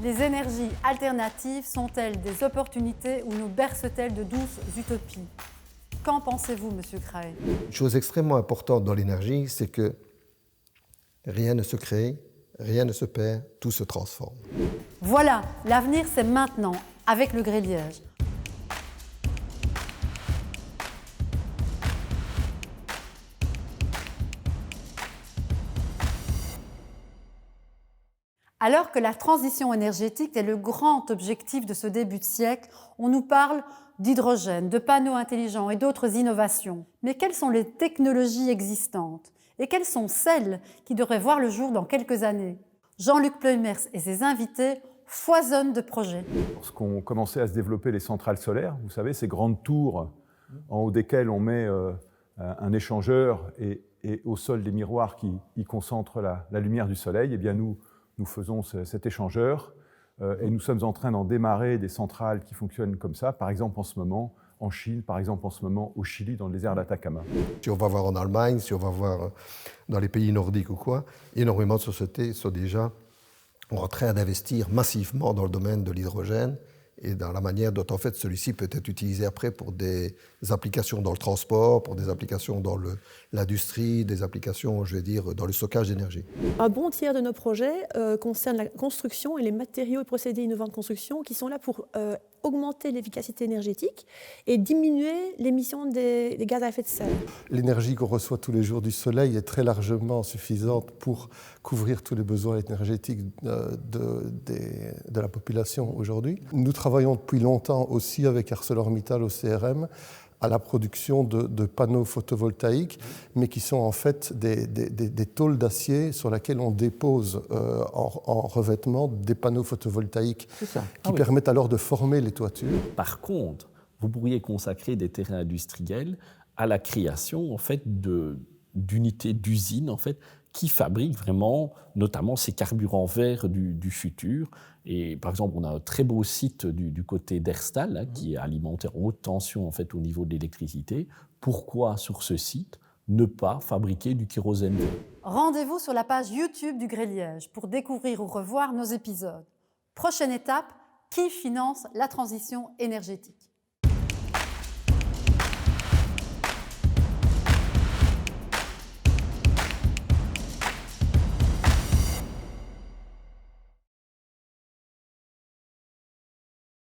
Les énergies alternatives sont-elles des opportunités ou nous bercent-elles de douces utopies? Qu'en pensez-vous, Monsieur Crae? Une chose extrêmement importante dans l'énergie, c'est que rien ne se crée, rien ne se perd, tout se transforme. Voilà, l'avenir c'est maintenant, avec le Gré-Liège. Alors que la transition énergétique est le grand objectif de ce début de siècle, on nous parle d'hydrogène, de panneaux intelligents et d'autres innovations. Mais quelles sont les technologies existantes? Et quelles sont celles qui devraient voir le jour dans quelques années? Jean-Luc Pleumers et ses invités foisonnent de projets. Lorsqu'on commençait à se développer les centrales solaires, vous savez, ces grandes tours en haut desquelles on met un échangeur et au sol des miroirs qui y concentrent la lumière du soleil, eh bien nous faisons cet échangeur et nous sommes en train d'en démarrer des centrales qui fonctionnent comme ça, par exemple en ce moment en Chine, par exemple en ce moment au Chili, dans le désert d'Atacama. Si on va voir en Allemagne, si on va voir dans les pays nordiques ou quoi, énormément de sociétés sont déjà en train d'investir massivement dans le domaine de l'hydrogène et dans la manière dont en fait celui-ci peut être utilisé après pour des applications dans le transport, pour des applications dans l'industrie, des applications, je vais dire, dans le stockage d'énergie. Un bon tiers de nos projets concernent la construction et les matériaux et procédés innovants de construction qui sont là pour augmenter l'efficacité énergétique et diminuer l'émission des gaz à effet de serre. L'énergie qu'on reçoit tous les jours du soleil est très largement suffisante pour couvrir tous les besoins énergétiques de la population aujourd'hui. Nous travaillons depuis longtemps aussi avec ArcelorMittal au CRM à la production de panneaux photovoltaïques, mais qui sont en fait des tôles d'acier sur lesquelles on dépose en revêtement des panneaux photovoltaïques qui permettent alors de former les toitures. Par contre, vous pourriez consacrer des terrains industriels à la création en fait, d'unités, d'usines en fait, qui fabriquent vraiment, notamment ces carburants verts du futur. Et par exemple, on a un très beau site du côté d'Herstal, hein, qui est alimenté en haute tension en fait, au niveau de l'électricité. Pourquoi, sur ce site, ne pas fabriquer du kérosène vert? Rendez-vous sur la page YouTube du Gré-Liège pour découvrir ou revoir nos épisodes. Prochaine étape, qui finance la transition énergétique?